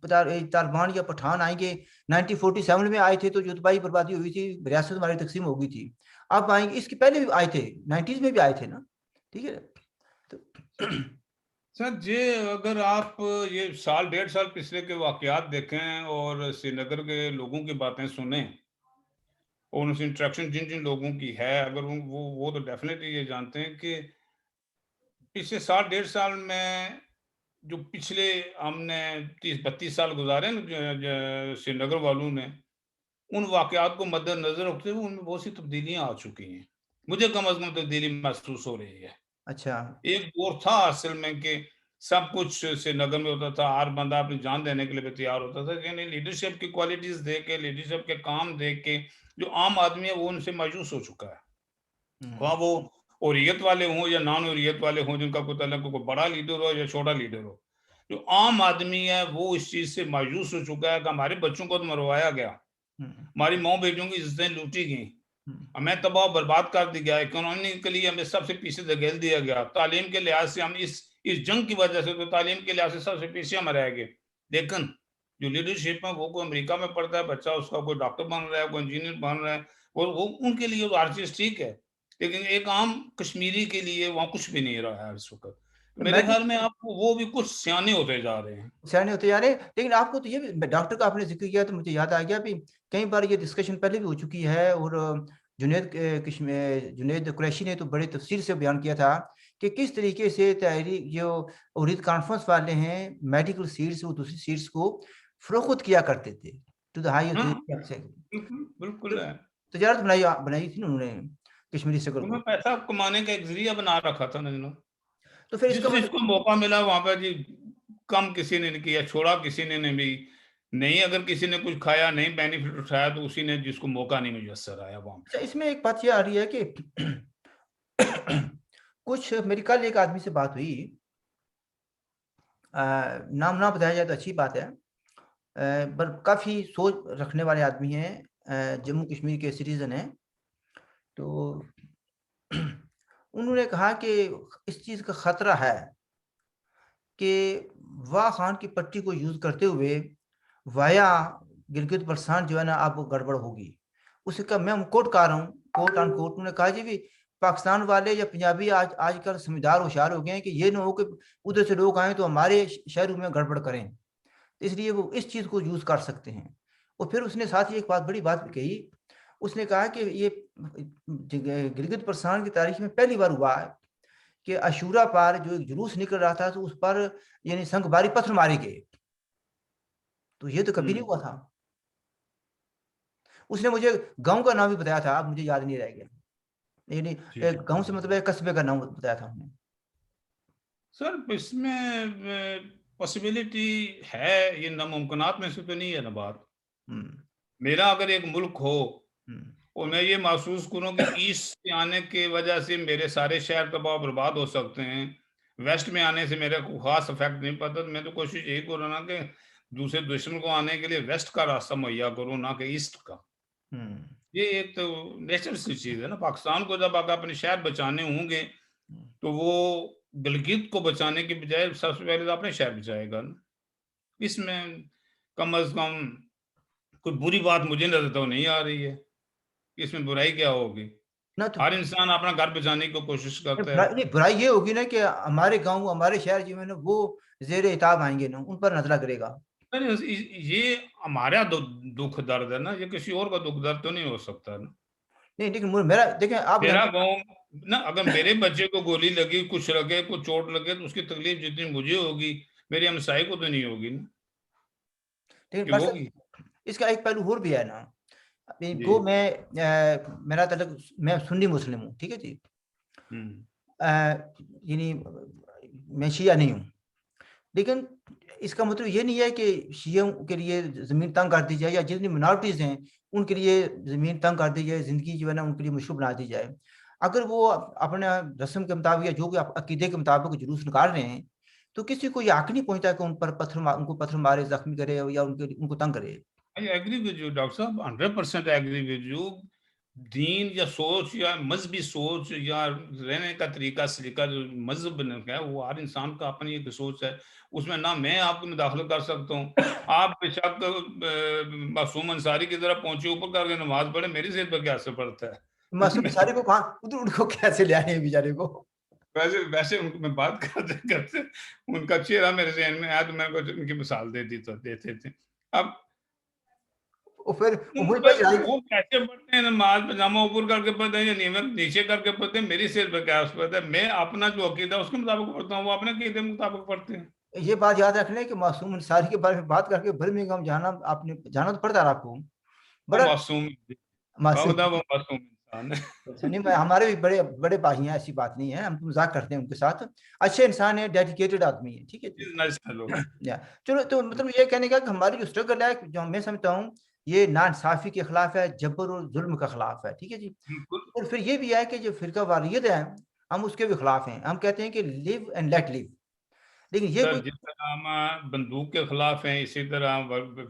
Speaker 1: तालिबान या पठान आएंगे, 1947 में आए थे तो जो तबाही बर्बादी हुई थी, रियासत हमारी तकसीम हो गई थी, अब आएंगे, इसके पहले भी आए थे, 90s में भी आए थे ना, ठीक है तो
Speaker 2: सर ये अगर आप ये साल 1.5 साल पिछले के वाकयात देखें और श्रीनगर के लोगों की बातें सुने और उनसे इंटरेक्शन जिन जिन लोगों की है, अगर वो तो डेफिनेटली ये जानते हैं कि पिछले साल 1.5 साल में जो पिछले हमने 30-32 साल गुजारे ना श्रीनगर वालों ने, उन वाकयात को मद्देनजर रखते हुए उनमें बहुत सी तब्दीलियां आ चुकी हैं। मुझे कम अज कम तब्दीली महसूस हो रही है।
Speaker 1: अच्छा
Speaker 2: एक दौर था असल में कि सब कुछ श्रीनगर में होता था, हर बंदा अपनी जान देने के लिए भी तैयार होता था, लेकिन लीडरशिप की क्वालिटीज देख के, लीडरशिप के काम देख के जो आम आदमी है वो उनसे मायूस हो चुका है। वहाँ वो हुर्रियत वाले हों या नॉन हुर्रियत वाले हों, जिनका कोई ताल्लुक, कोई बड़ा लीडर हो या छोटा लीडर हो, जो आम आदमी है वो इस चीज से मायूस हो चुका है कि हमारे बच्चों को तो मरवाया गया, हमारी माँ बेटियों की इज्जतें लूटी गई, हमें तबाह बर्बाद कर दिया गया, इकोनॉमिकली हमें सबसे पीछे धकेल दिया गया, तालीम के लिहाज से हम इस जंग की वजह से तो तालीम के लिहाज से सबसे पीछे हम रह गए। लेकिन जो लीडरशिप है वो कोई अमेरिका में पढ़ता है बच्चा, उसका कोई डॉक्टर बन रहा है, कोई इंजीनियर बन रहा है, और वो उनके लिए तो हर चीज ठीक है, लेकिन एक आम कश्मीरी के लिए वहाँ कुछ भी नहीं रहा है इस वक्त। मेरे ख्याल में आपको वो भी कुछ सियाने होते जा रहे हैं,
Speaker 1: सियाने होते जा रहे हैं। लेकिन आपको तो ये भी, डॉक्टर का आपने जिक्र किया तो मुझे याद आ गया भी, कई बार ये डिस्कशन पहले भी हो चुकी है, और जुनेद कुरैशी ने तो बड़े तफसील से बयान किया था कि किस तरीके से तहरीक जो उरीद कॉन्फ्रेंस वाले हैं मेडिकल सीट्स वो दूसरी सीट्स को फरोख्त किया करते थे टू द हाई
Speaker 2: बिल्कुल बिल्कुल है।
Speaker 1: तजारत बनाई बनाई थी ना उन्होंने कश्मीरी स्ट्रगल
Speaker 2: उन्हें
Speaker 1: को।
Speaker 2: पैसा कमाने का एक जरिया बना रखा था ना इन्होंने,
Speaker 1: तो फिर इसका
Speaker 2: जिस
Speaker 1: मतलब
Speaker 2: जिसको मौका मिला वहां पर जी, कम किसी ने नहीं किया, छोड़ा किसी ने नहीं भी नहीं, अगर किसी ने कुछ खाया नहीं, बेनिफिट उठाया, तो उसी ने जिसको मौका नहीं मुयस्सर आया वहां
Speaker 1: अच्छा,
Speaker 2: पे।
Speaker 1: इसमें एक बात ये आ रही है कि कुछ मेरी कल एक आदमी से बात हुई, नाम ना बताया जाए तो अच्छी बात है, पर काफ़ी सोच रखने वाले आदमी हैं, जम्मू कश्मीर के सिटीज़न हैं। तो उन्होंने कहा कि इस चीज़ का ख़तरा है कि वाह खान की पट्टी को यूज़ करते हुए वाया गिलगित बल्टिस्तान जो है ना अब गड़बड़ होगी। उसका मैं कोट कर रहा हूँ, कोट अन कोट, उन्होंने कहा जी भी पाकिस्तान वाले या पंजाबी आजकल समझदार होशियार हो गए हैं कि ये ना हो कि उधर से लोग आए तो हमारे शहरों में गड़बड़ करें, इसलिए वो इस चीज़ को यूज़ कर सकते हैं। और फिर उसने साथ ही एक बड़ी बात भी कही, उसने कहा कि ये गिलगित बल्टिस्तान की तारीख में पहली बार हुआ है कि अशूरा पर जो एक जुलूस निकल रहा था तो उस पर यानी संगबारी पत्थर मारे गए, तो ये तो कभी नहीं हुआ था। उसने मुझे गांव का नाम भी बताया था, अब मुझे याद नहीं रह गया, यानी
Speaker 2: जी
Speaker 1: गांव से मतलब कस्बे का नाम बताया था उन्होंने।
Speaker 2: सर, इसमें पॉसिबिलिटी है, ये नामुमकिनात में से तो नहीं है ना बात। मेरा अगर एक मुल्क हो और मैं ये महसूस करूं कि ईस्ट से आने की वजह से मेरे सारे शहर तबाह बर्बाद हो सकते हैं, वेस्ट में आने से मेरा कोई खास इफेक्ट नहीं पड़ता, तो मैं तो कोशिश यही करूँ ना कि दूसरे दुश्मन को आने के लिए वेस्ट का रास्ता मुहैया करूँ, ना कि ईस्ट का। ये एक तो नेचुरल सी चीज है ना। पाकिस्तान को जब अगर अपने शहर बचाने होंगे तो वो गिलगित को बचाने की बजाय सबसे पहले तो अपने शहर बचाएगा ना। इसमें कम अज कम कोई बुरी बात मुझे नजर तो नहीं आ रही है, इसमें बुराई क्या होगी।
Speaker 1: ना तो
Speaker 2: हर इंसान अपना घर बचाने की कोशिश करता है।
Speaker 1: नहीं, बुराई ये होगी ना कि हमारे गांव हमारे शहर जो है ना वो जेर इताब आएंगे ना, उन पर नजर गिरेगा।
Speaker 2: नहीं, ये हमारा दुख दर्द है ना, ये किसी और का दुख दर्द तो नहीं हो सकता ना।
Speaker 1: नहीं लेकिन मेरा देखें आप
Speaker 2: मेरा गाँव ना, अगर मेरे बच्चे को गोली लगी, कुछ लगे, कुछ चोट लगे, तो उसकी तकलीफ जितनी मुझे होगी मेरे हमसाये को तो नहीं होगी ना,
Speaker 1: लेकिन
Speaker 2: कि
Speaker 1: पर
Speaker 2: होगी।
Speaker 1: इसका एक पहलू और भी है ना।
Speaker 2: जी।
Speaker 1: इनको मेरा तलक, मैं सुन्नी मुस्लिम हूँ, ठीक है जी, यानी मैं शिया नहीं हूँ, लेकिन इसका मतलब ये नहीं है कि शियों के लिए ज़मीन तंग कर दी जाए या जितनी मिनॉरिटीज़ हैं उनके लिए ज़मीन तंग कर दी जाए, ज़िंदगी जो है ना उनके लिए मुश्किल बना दी जाए। अगर वो अपने रस्म के मुताबिक या जो भी अकीदे के मुताबिक जुलूस निकाल रहे हैं, तो किसी को ये हक नहीं पहुँचता कि उन पर उनको पत्थर मारे, ज़ख्मी करे या उनको तंग करे।
Speaker 2: I agree with you doctor साहब, 100% एग्री विद यू। दीन या सोच या मजहबी सोच या रहने का तरीका सलीका जो मजहब है, वो हर इंसान का अपनी एक सोच है, उसमें ना मैं आपकी मुदाखलत कर सकता हूँ। आप बेशक मासूम अंसारी की तरह पहुंचे, ऊपर करके नमाज पढ़े, मेरी सेहत पर क्या असर पड़ता है।
Speaker 1: मासूम सारे को कहाँ उधर उनको कैसे ले आए हैं बेचारे को?
Speaker 2: वैसे वैसे उनको मैं बात करते करते उनका चेहरा मेरे जहन में आया, तो मेरे को उनकी मिसाल देते थे। अब
Speaker 1: और फिर वो
Speaker 2: उन
Speaker 1: मुझ
Speaker 2: पर
Speaker 1: पर चढ़ाई।
Speaker 2: वो कैसे पढ़ते हैं, नमाज पजामा ऊपर करके पढ़ते हैं या नीचे करके पढ़ते हैं, मेरी सेहत पर क्या असर पड़ता है। मैं अपना जो अकीदा उसके मुताबिक पढ़ता हूँ, वो अपने अकीदे के मुताबिक पढ़ते हैं।
Speaker 1: ये बात याद रखना कि मासूम अंसारी के बारे में बात करके बर्मिंघम जाना, आपने जाना तो पड़ता है आपको,
Speaker 2: वो
Speaker 1: बड़ा
Speaker 2: मासूम,
Speaker 1: मासूम।
Speaker 2: बाखुदा वो मासूम
Speaker 1: नहीं, हमारे भी बड़े बड़े भाई हैं, ऐसी बात नहीं है, हम तो मजाक करते हैं उनके साथ। अच्छे इंसान है, डेडिकेटेड आदमी है, ठीक है जी।
Speaker 2: Nice fellow.
Speaker 1: या चलो, तो मतलब ये कहने का कि हमारी जो स्ट्रगल है, जो मैं समझता हूँ, ये नाइंसाफी के खिलाफ है, जबर और जुल्म के खिलाफ है, ठीक है जी।
Speaker 2: बिल्कुल
Speaker 1: और फिर ये भी है कि जो फिरका वारियत है, हम उसके भी खिलाफ हैं। हम कहते हैं कि लिव एंड लेट लिव, लेकिन ये
Speaker 2: सर,
Speaker 1: कोई
Speaker 2: जिस तरह हम बंदूक के खिलाफ हैं, इसी तरह हम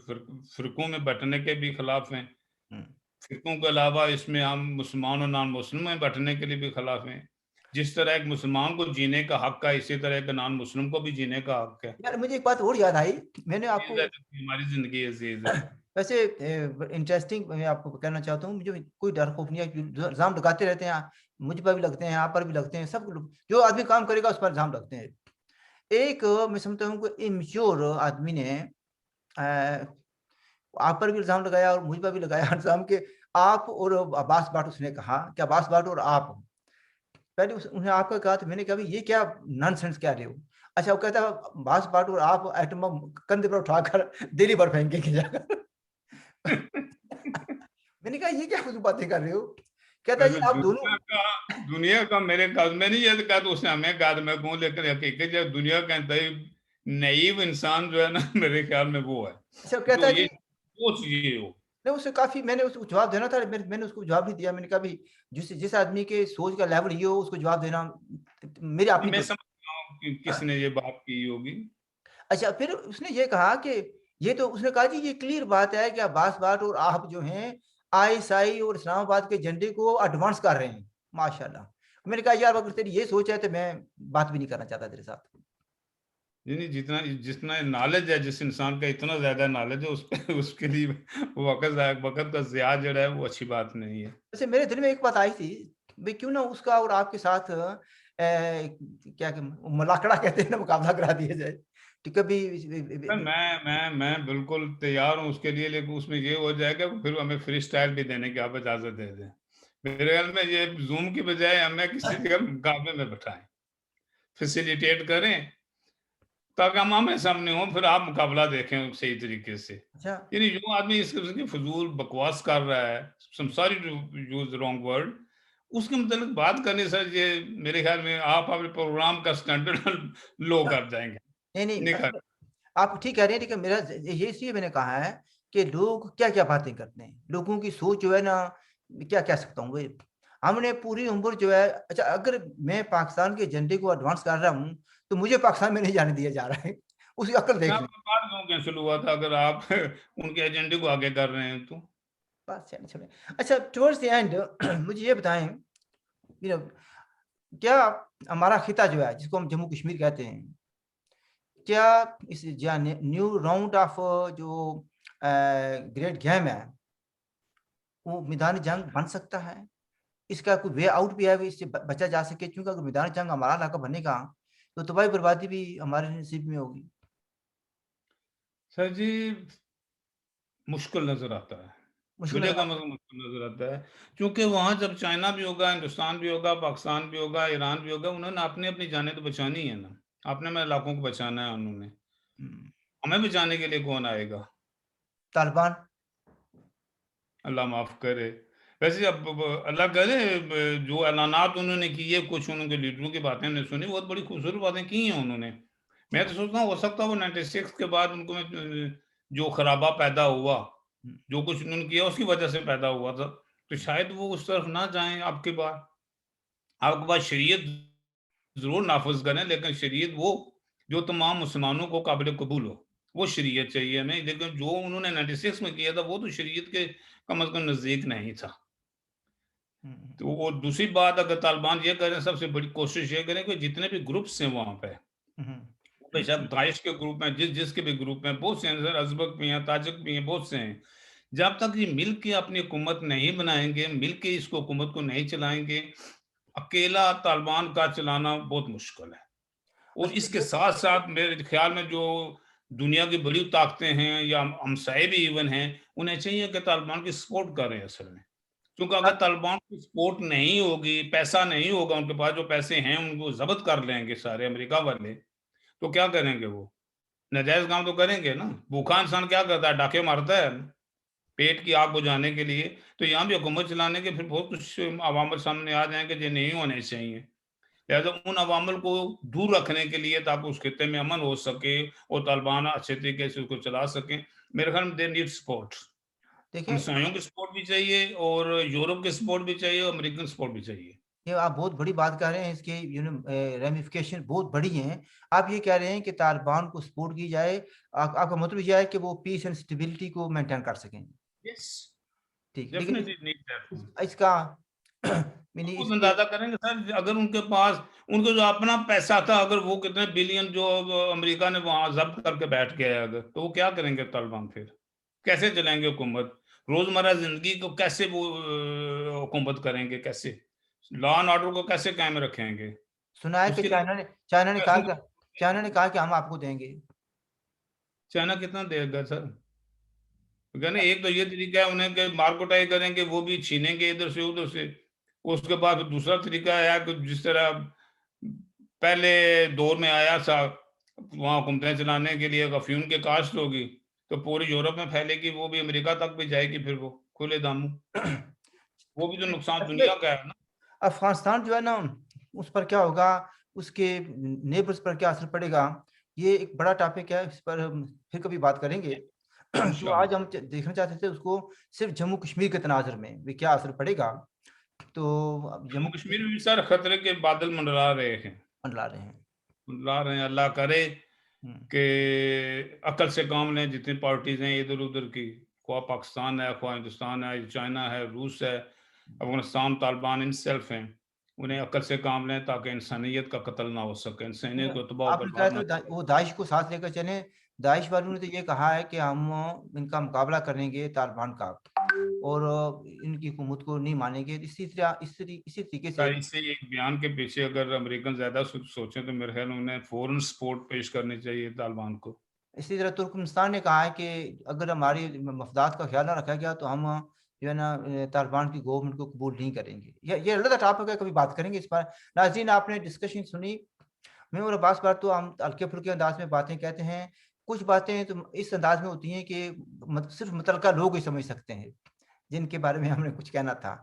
Speaker 2: फिरकों में बंटने के भी खिलाफ हैं।
Speaker 1: हम्म,
Speaker 2: फिरकों के अलावा इसमें हम मुसलमान और नॉन मुस्लिम में बंटने के लिए भी खिलाफ हैं। जिस तरह एक मुसलमान को जीने का हक है, इसी तरह एक नॉन मुस्लिम को भी जीने का हक है।
Speaker 1: यार मुझे एक बात और याद आई, मैंने
Speaker 2: चीज है
Speaker 1: आपको
Speaker 2: जो हमारी जिंदगी अजीज है।
Speaker 1: वैसे इंटरेस्टिंग मैं आपको कहना चाहता हूँ, मुझे कोई डर खौफ नहीं है, इल्जाम लगाते रहते हैं, मुझ पर भी लगते हैं, आप पर भी लगते हैं, सब लोग जो आदमी काम करेगा उस पर इल्जाम लगते हैं। एक मैं समझता हूँ कि इमेच्योर आदमी ने आप पर भी इल्जाम लगाया और मुझ पर भी लगाया इल्जाम के, आप और अब्बास भाट। उसने कहा कि अब्बास भाट और आप, पहले उन्हें आपका कहा, तो मैंने कहा भाई ये क्या नॉनसेंस कह रहे हो। अच्छा, वो कहता है अब्बास भाट और आप एटम बम कंधे पर उठाकर दिल्ली पर फेंकेंगे जाकर। मैंने कहा ये क्या कुछ बातें कर रहे हो। कहता है जी
Speaker 2: वैसे
Speaker 1: आप दोनों।
Speaker 2: दुनिया का मेरे ख्याल में नहीं, ये कहा तो उसने हमें कहा, तो मैं कहूँ, लेकिन हकीकत जब दुनिया का नईव इंसान जो है ना, मेरे ख्याल में वो है
Speaker 1: अच्छा, कहता
Speaker 2: जो
Speaker 1: है
Speaker 2: ये
Speaker 1: जी,
Speaker 2: सोच ये हो।
Speaker 1: नहीं उससे काफी मैंने उसको जवाब देना था, मैंने उसको जवाब नहीं दिया। मैंने कहा भाई जिस जिस आदमी के सोच का लेवल ये हो, उसको जवाब देना मेरी
Speaker 2: नहीं,
Speaker 1: अपनी
Speaker 2: मैं समझता हूँ कि किसने ये बात की होगी।
Speaker 1: अच्छा, फिर उसने ये कहा कि ये तो, उसने कहा जी ये क्लियर बात है कि अब्बास भाट और आप जो हैं आईएसआई और इस्लामाबाद के झंडे को एडवांस कर रहे हैं, माशाल्लाह। मैंने कहा यार अगर तेरी ये सोच है तो मैं बात भी नहीं करना चाहता तेरे साथ।
Speaker 2: नहीं, जितना जितना नॉलेज है, जिस इंसान का इतना ज्यादा नॉलेज है, उस पे उसके लिए वक्त का ज़िया जो है वो अच्छी बात नहीं है।
Speaker 1: वैसे मेरे दिल में एक बात आई थी, भाई क्यों ना उसका और आपके साथ क्या मुलाकड़ा कहते हैं ना, मुकाबला करा दिया जाए, तो कभी
Speaker 2: मैं बिल्कुल तैयार हूँ उसके लिए, लेकिन उसमें ये हो जाएगा कि फिर हमें फ्री स्टाइल भी देने की आप इजाजत दे दें। मेरे ख्याल में ये जूम की बजाय हमें किसी जगह मुकाबले में बैठाएं, फैसिलिटेट करें, ताकि हम आमने सामने हो, फिर आप मुकाबला देखें सही तरीके से।
Speaker 1: अच्छा।
Speaker 2: यानी जो आदमी इस किस्म की फजूल बकवास कर रहा है, sorry to use wrong word, उसके मतलब बात करने से ये मेरे ख्याल में आप अपने प्रोग्राम का स्टैंडर्ड लो कर जाएंगे।
Speaker 1: नहीं नहीं,
Speaker 2: नहीं कर।
Speaker 1: असल आप ठीक कह रहे हैं, लेकिन मेरा ये इसलिए मैंने कहा है कि लोग क्या क्या बातें करते हैं, लोगों की सोच जो है ना, क्या कह सकता हूँ भाई। हमने पूरी उम्र जो है, अच्छा अगर मैं पाकिस्तान के झंडे को एडवांस कर रहा हूँ तो मुझे पाकिस्तान में नहीं जाने दिया जा रहा है। उसकी अकल
Speaker 2: मैं
Speaker 1: देख लें।
Speaker 2: आपको बात कहूँ कैंसिल हुआ था, अगर आप उनके एजेंडे को आगे कर रहे हैं तो।
Speaker 1: बात चले छोड़े। अच्छा, टुवर्ड्स द एंड मुझे ये बताएं, यू नो, क्या हमारा खिता जो है जिसको हम जम्मू कश्मीर कहते हैं, क्या इस न्यू राउंड ऑफ जो ग्रेट गेम है, वो मैदान जंग बन सकता है? इसका कोई वे आउट भी है, इससे बचा जा सके? क्योंकि अगर मैदान जंग हमारा इलाका बनेगा तो तबाही बर्बादी भी हमारे नसीब में होगी।
Speaker 2: सर जी, मुश्किल नजर आता है,
Speaker 1: मुश्किल
Speaker 2: मुझे
Speaker 1: नजर
Speaker 2: कम से कम मुश्किल नजर आता है, क्योंकि वहां जब चाइना भी होगा, हिंदुस्तान भी होगा, पाकिस्तान भी होगा, ईरान भी होगा, उन्होंने अपनी अपनी जानें तो बचानी है ना। अपने में इलाकों को बचाना है उन्होंने। हमें बचाने के लिए कौन आएगा?
Speaker 1: तालिबान।
Speaker 2: अल्लाह माफ करे। वैसे अब अल्लाह करे, जो ऐलानात उन्होंने किए, कुछ उनके लीडरों की बातें हमने सुनी, बहुत बड़ी खूबसूरत बातें की हैं उन्होंने। मैं तो सोचता हूँ हो सकता है वो 96 के बाद उनको में जो खराबा पैदा हुआ, जो कुछ उन्होंने किया उसकी वजह से पैदा हुआ था, तो शायद वो उस तरफ ना जाएं। आपके पास शरीयत जरूर नाफज करें, लेकिन शरीयत वो जो तमाम मुसलमानों को काबिल कबूल हो, वो शरीयत चाहिए हमें। लेकिन जो उन्होंने 96 में किया था वो तो शरीयत के कम अज कम नजदीक नहीं था। तो और दूसरी बात, अगर तालिबान ये करें, सबसे बड़ी कोशिश ये करें कि जितने भी ग्रुप्स हैं वहां पे, बेशक दाइश के ग्रुप में, जिसके भी ग्रुप में, बहुत से हैं सर, अजबक भी हैं, ताजिक भी हैं, बहुत से हैं, जब तक ये मिल के अपनी हुकूमत नहीं बनाएंगे, मिल के इस हुकूमत को नहीं चलाएंगे, अकेला तालिबान का चलाना बहुत मुश्किल है। और इसके
Speaker 1: अच्छा,
Speaker 2: साथ साथ मेरे ख्याल में जो दुनिया की बड़ी ताकतें हैं या हमसाए भी इवन हैं, उन्हें चाहिए कि तालिबान की सपोर्ट करें असल में। क्योंकि अगर तालिबान की सपोर्ट नहीं होगी, पैसा नहीं होगा उनके पास, जो पैसे हैं उनको जब्त कर लेंगे सारे अमेरिका वाले, तो क्या करेंगे वो? नाजायज काम तो करेंगे ना। भूखा इंसान क्या करता है? डाके मारता है। पेट की आग बुझाने के लिए, तो यहाँ भी हुकूमत चलाने के फिर बहुत कुछ अवामल सामने आ जाएंगे जो नहीं होने चाहिए। लिहाजा उन अवामल को दूर रखने के लिए ताकि उस खिते में अमन हो सके और तालिबान अच्छे तरीके से उसको चला सकें, मेरे ख्याल में दे नीड सपोर्ट।
Speaker 1: देखिए,
Speaker 2: हमसायों की सपोर्ट भी चाहिए और यूरोप की सपोर्ट भी चाहिए और अमेरिकन सपोर्ट भी चाहिए।
Speaker 1: ये आप बहुत बड़ी बात कह रहे हैं, इसके रेमिफिकेशन बहुत बड़ी हैं। आप ये कह रहे हैं कि तालिबान को सपोर्ट की जाए, आपका मतलब यह है कि वो पीस एंड स्टेबिलिटी को मेंटेन कर सकें।
Speaker 2: यस,
Speaker 1: ठीक, लेकिन
Speaker 2: डेफिनेटली नीड दैट।
Speaker 1: इसका मैंने
Speaker 2: खुद
Speaker 1: इसके
Speaker 2: अंदाजा करेंगे सर, अगर उनके पास उनका जो अपना पैसा था, अगर वो कितने बिलियन जो अमेरिका ने वहां जब्त करके बैठ गया है, अगर तो वो क्या करेंगे तालिबान, फिर कैसे चलाएंगे हुकूमत, रोजमर्रा जिंदगी को कैसे वो हुकूमत करेंगे, कैसे लॉ एंड ऑर्डर को कैसे कायम रखेंगे?
Speaker 1: सुना है कि
Speaker 2: उसके लिए
Speaker 1: चाइना ने कहा कि हम आपको देंगे।
Speaker 2: चाइना कितना देगा सर? कहने एक तो ये तरीका है उन्हें कि मार्कोटाई करेंगे, वो भी छीनेंगे इधर से उधर से। उसके बाद दूसरा तरीका है कि जिस तरह पहले दौर में आया था, वहां हुकूमतें चलाने के लिए अफ्यून के काश्त होगी तो पूरी यूरोप में फैलेगी, वो भी अमेरिका तक भी जाएगी, फिर वो खुले दामों। वो भी तो नुकसान दुनिया का है ना।
Speaker 1: अफगानिस्तान जो है ना, उस पर क्या होगा, उसके नेबर्स पर क्या असर पड़ेगा, ये एक बड़ा टॉपिक है, इस पर हम फिर कभी बात करेंगे। तो आज हम देखना चाहते थे उसको सिर्फ जम्मू कश्मीर के तनाजर में भी क्या असर पड़ेगा। तो
Speaker 2: जम्मू कश्मीर में भी सर खतरे के बादल मंडरा रहे हैं,
Speaker 1: मंडला रहे हैं।
Speaker 2: मंडरा रहे हैं। अल्लाह करे
Speaker 1: हम्म।
Speaker 2: कि अकल से काम लें जितनी पार्टीज हैं इधर उधर की, ख्वाह पाकिस्तान है, ख्वाह हिंदुस्तान है, चाइना है, रूस है, अफगानिस्तान, तालिबान, इन सेल्फ हैं, उन्हें अकल से काम लें ताकि इंसानियत का कत्ल ना हो सके, इंसानियत को तबाह
Speaker 1: आपने कहा
Speaker 2: बर्बाद ना
Speaker 1: तो वो दाइश को साथ लेकर चले। दाइश वालों ने तो ये कहा है कि हम इनका मुकाबला करेंगे तालिबान का, और इनकी हुकूमत को नहीं मानेंगे। इसी तरीके से
Speaker 2: इसे एक बयान के पीछे अगर अमेरिकन ज्यादा सोचें तो मेरे ख्याल में उन्हें फौरन सपोर्ट पेश करनी चाहिए तालिबान को।
Speaker 1: इसी तरह तुर्कमेनिस्तान ने कहा है कि अगर हमारी मफदात का ख्याल ना रखा गया तो हम जो है ना तालिबान की गवर्नमेंट को कबूल नहीं करेंगे। ये अलग टॉपिक है, कभी बात करेंगे इस पर। नाज़रीन, आपने डिस्कशन सुनी। मैं और अब्बास बार तो हम हल्के फुल्के अंदाज में बातें कहते हैं, कुछ बातें तो इस अंदाज में होती हैं कि सिर्फ मुतलका लोग ही समझ सकते हैं जिनके बारे में हमने कुछ कहना था।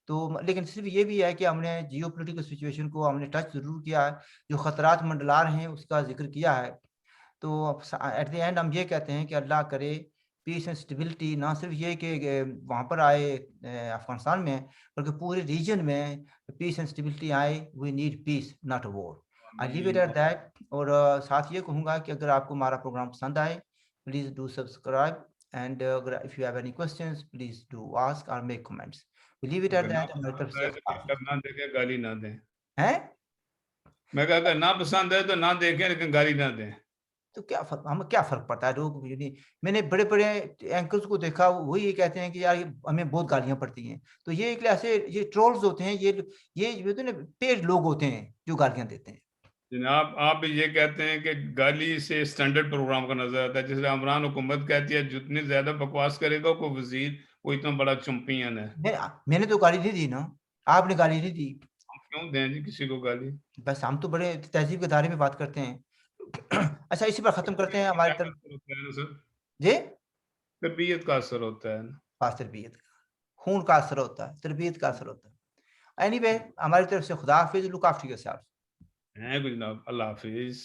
Speaker 1: तो लेकिन सिर्फ ये भी है कि हमने जियो पोलिटिकल सिचुएशन को हमने टच जरूर किया है, जो खतरात मंडला रहे हैं उसका जिक्र किया है। तो एट द एंड हम ये कहते हैं कि अल्लाह करे पीस एंड स्टेबिलिटी ना सिर्फ ये कि वहाँ पर आए अफगानिस्तान में, बल्कि पूरे रीजन में पीस एंड स्टेबिलिटी आए। We need peace, not a war. I leave it at that. और साथ ये कहूँगा कि अगर आपको हमारा प्रोग्राम पसंद आए, प्लीज़ डू सब्सक्राइब, एंड अगर if you have any questions please do ask और make comments. We leave it at
Speaker 2: अगर ना
Speaker 1: दैट। हमारी तरफ
Speaker 2: पसंद
Speaker 1: से
Speaker 2: आए तो कहकर ना देखे, गाली ना दें।
Speaker 1: हैं।
Speaker 2: मैं कहा अगर ना पसंद है तो ना देखें लेकिन गाली ना दें।
Speaker 1: तो क्या फर्क, हमें क्या फर्क पड़ता है, लोग यानी मैंने बड़े बड़े एंकर्स को देखा, वही ये कहते हैं कि यार हमें बहुत गालियां पड़ती हैं। तो ये एक ऐसे ये ट्रोल्स होते हैं, ये तो ना पेड लोग होते हैं जो गालियां देते हैं।
Speaker 2: जनाब आप भी ये कहते हैं कि गाली से स्टैंडर्ड प्रोग्राम का नजर आता है, जैसे इमरान हुकूमत कहती है जितनी ज्यादा बकवास करेगा कोई वजीर वो इतना बड़ा चैंपियन है।
Speaker 1: मैंने तो गाली नहीं दी ना, आपने गाली नहीं दी।
Speaker 2: हम क्यों दें जी किसी को गाली?
Speaker 1: बस हम तो बड़े तहजीब के दायरे में बात करते हैं। अच्छा, इसी पर खत्म करते हैं हमारी
Speaker 2: क्या
Speaker 1: तरफ।
Speaker 2: असर होता है ना सर,
Speaker 1: जी,
Speaker 2: तरबियत का असर होता है ना।
Speaker 1: खास तरबियत का, खून का असर होता है, तरबियत का असर होता है। एनीवे, हमारी तरफ से खुदा हाफिज, लुक आफ्टर योरसेल्फ।
Speaker 2: है कुछ जनाब, अल्लाह हाफिज।